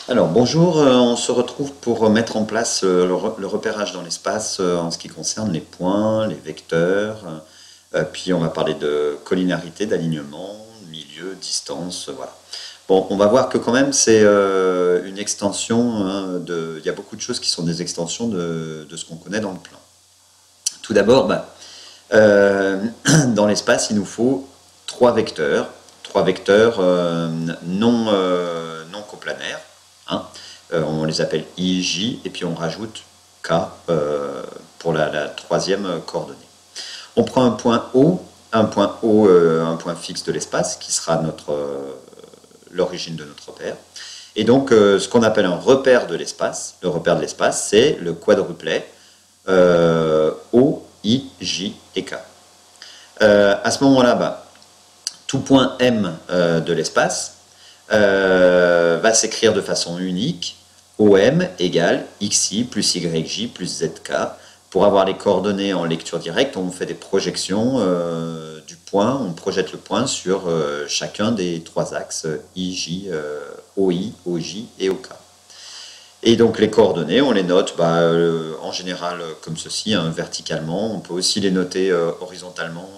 Alors bonjour, on se retrouve pour mettre en place le repérage dans l'espace en ce qui concerne les points, les vecteurs, puis on va parler de collinarité, d'alignement, milieu, distance, voilà. Bon, on va voir que quand même c'est une extension, hein, il y a beaucoup de choses qui sont des extensions de ce qu'on connaît dans le plan. Tout d'abord, euh, dans l'espace, il nous faut trois vecteurs non coplanaires, hein. On les appelle I, J, et puis on rajoute K pour la troisième coordonnée. On prend un point fixe de l'espace, qui sera l'origine de notre repère. Et donc, ce qu'on appelle un repère de l'espace, le repère de l'espace, c'est le quadruplet O, I, J et K. À ce moment-là, tout point M de l'espace va s'écrire de façon unique. OM égale XI plus YJ plus ZK. Pour avoir les coordonnées en lecture directe, on fait des projections du point, on projette le point sur chacun des trois axes IJ, OI, OJ et OK. Et donc les coordonnées, on les note en général comme ceci, hein, verticalement. On peut aussi les noter horizontalement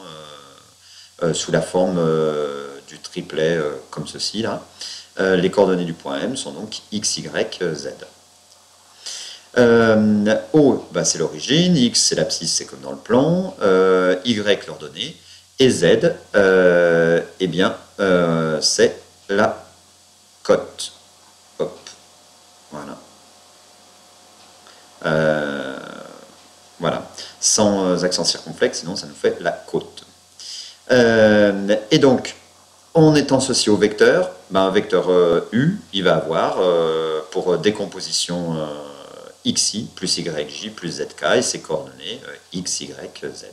sous la forme du triplet comme ceci là. Les coordonnées du point M sont donc X, Y, Z. O, c'est l'origine, X c'est l'abscisse, c'est comme dans le plan, Y l'ordonnée, et Z, c'est la cote. Hop, voilà. Voilà, sans accent circonflexe, sinon ça nous fait la côte. Et donc, en étant associé au vecteur, un vecteur U, il va avoir pour décomposition XI plus YJ plus ZK et ses coordonnées X, Y, Z.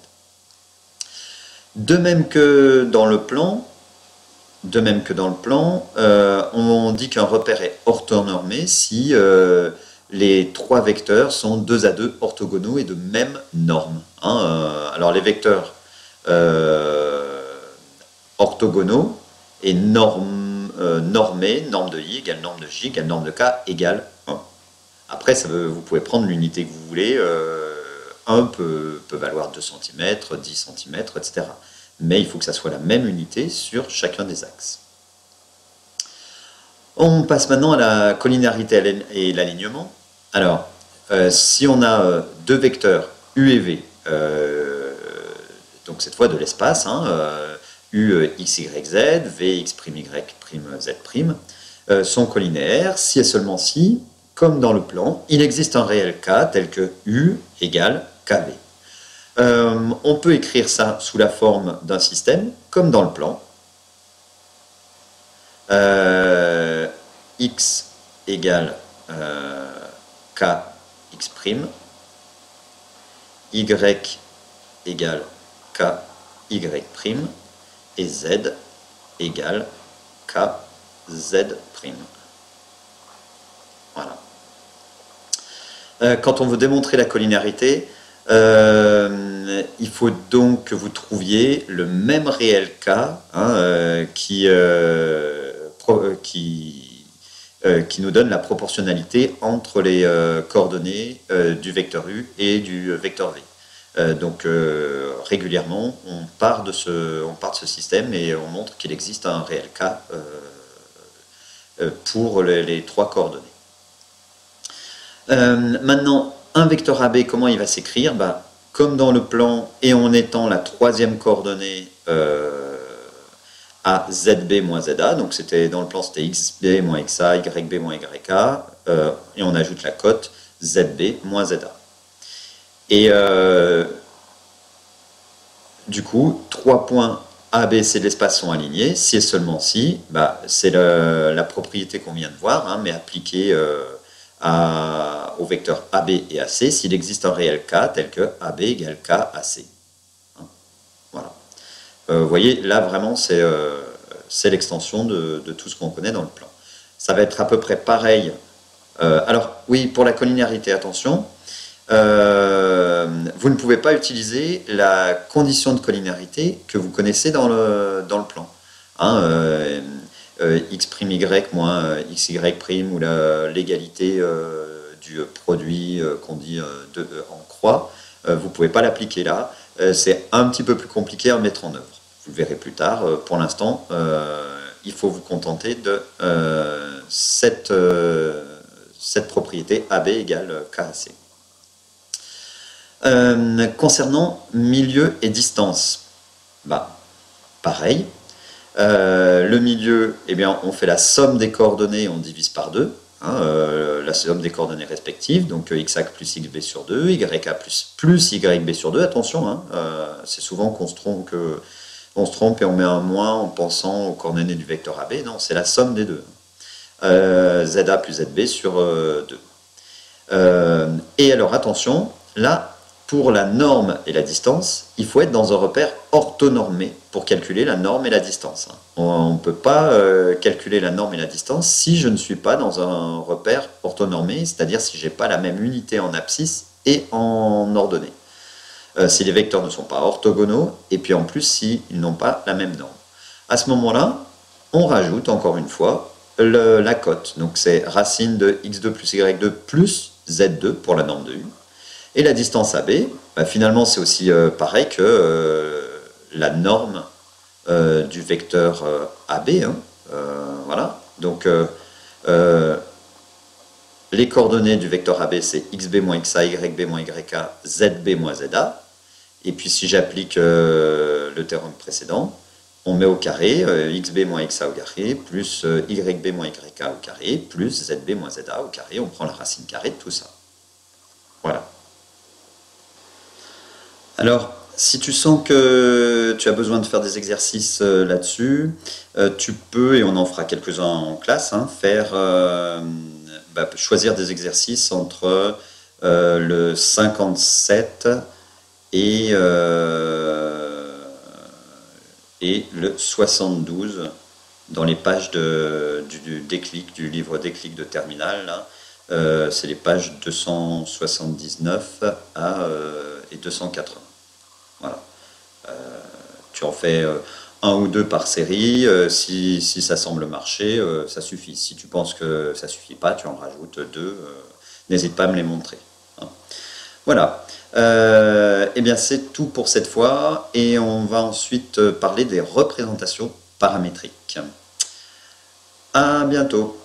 De même que dans le plan, on dit qu'un repère est orthonormé si les trois vecteurs sont 2 à 2 orthogonaux et de même norme. Hein. Alors les vecteurs orthogonaux et normés, norme de I égale norme de J égale norme de K égale 1. Après, vous pouvez prendre l'unité que vous voulez. 1 peut valoir 2 cm, 10 cm, etc. Mais il faut que ça soit la même unité sur chacun des axes. On passe maintenant à la collinarité et l'alignement. Alors, si on a deux vecteurs U et V, donc cette fois de l'espace, hein, U, X, Y, Z, V, X', Y', Z', sont collinaires si et seulement si, comme dans le plan, il existe un réel K tel que U égale KV. On peut écrire ça sous la forme d'un système, comme dans le plan. X égale KX', Y égale KY', et Z égale KZ'. Voilà. Quand on veut démontrer la collinarité, il faut donc que vous trouviez le même réel K hein, qui nous donne la proportionnalité entre les coordonnées du vecteur U et du vecteur V. Donc régulièrement, on part de ce système et on montre qu'il existe un réel K pour les trois coordonnées. Maintenant, un vecteur AB, comment il va s'écrire? Comme dans le plan, et en étant la troisième coordonnée à ZB moins ZA, donc dans le plan c'était XB moins XA, YB moins YK, et on ajoute la cote ZB moins ZA. Et du coup, 3 points A, B, C de l'espace sont alignés, si et seulement si, c'est la propriété qu'on vient de voir, hein, mais appliquée au vecteur AB et AC s'il existe un réel K tel que AB égale K AC. Hein, voilà. Vous voyez, là vraiment c'est l'extension de tout ce qu'on connaît dans le plan. Ça va être à peu près pareil. Alors oui, pour la collinarité, attention, vous ne pouvez pas utiliser la condition de collinarité que vous connaissez dans le plan. Hein, x', moins xy', ou l'égalité du produit qu'on dit en croix, vous ne pouvez pas l'appliquer là. C'est un petit peu plus compliqué à mettre en œuvre. Vous le verrez plus tard. Pour l'instant, il faut vous contenter de cette propriété AB égale KAC. Concernant milieu et distance, bah, pareil. Le milieu, eh bien, on fait la somme des coordonnées, on divise par 2. La somme des coordonnées respectives, donc xa plus xb sur 2, ya plus yb sur 2, attention, c'est souvent qu'on se trompe, et on met un moins en pensant aux coordonnées du vecteur AB, non, c'est la somme des deux. za plus zb sur 2. Et alors attention, là, pour la norme et la distance, il faut être dans un repère orthonormé pour calculer la norme et la distance. On ne peut pas calculer la norme et la distance si je ne suis pas dans un repère orthonormé, c'est-à-dire si je n'ai pas la même unité en abscisse et en ordonnée. Si les vecteurs ne sont pas orthogonaux, et puis en plus s'ils n'ont pas la même norme. À ce moment-là, on rajoute encore une fois la cote. Donc c'est racine de x2 plus y2 plus z2 pour la norme de U. Et la distance AB, finalement c'est aussi pareil que la norme du vecteur AB. Voilà. Donc les coordonnées du vecteur AB c'est xb moins xa, yb moins yk, zb moins za. Et puis si j'applique le théorème précédent, on met au carré xb moins xa au carré, plus yb moins yk au carré, plus zb moins za au carré. On prend la racine carrée de tout ça. Voilà. Alors, si tu sens que tu as besoin de faire des exercices là-dessus, tu peux, et on en fera quelques-uns en classe, choisir des exercices entre le 57 et le 72 dans les pages du déclic, du livre déclic de terminale. C'est les pages 279 et 280. Voilà. Tu en fais un ou deux par série. Si ça semble marcher, ça suffit. Si tu penses que ça suffit pas, tu en rajoutes deux. N'hésite pas à me les montrer. Voilà. Eh bien, c'est tout pour cette fois. Et on va ensuite parler des représentations paramétriques. À bientôt.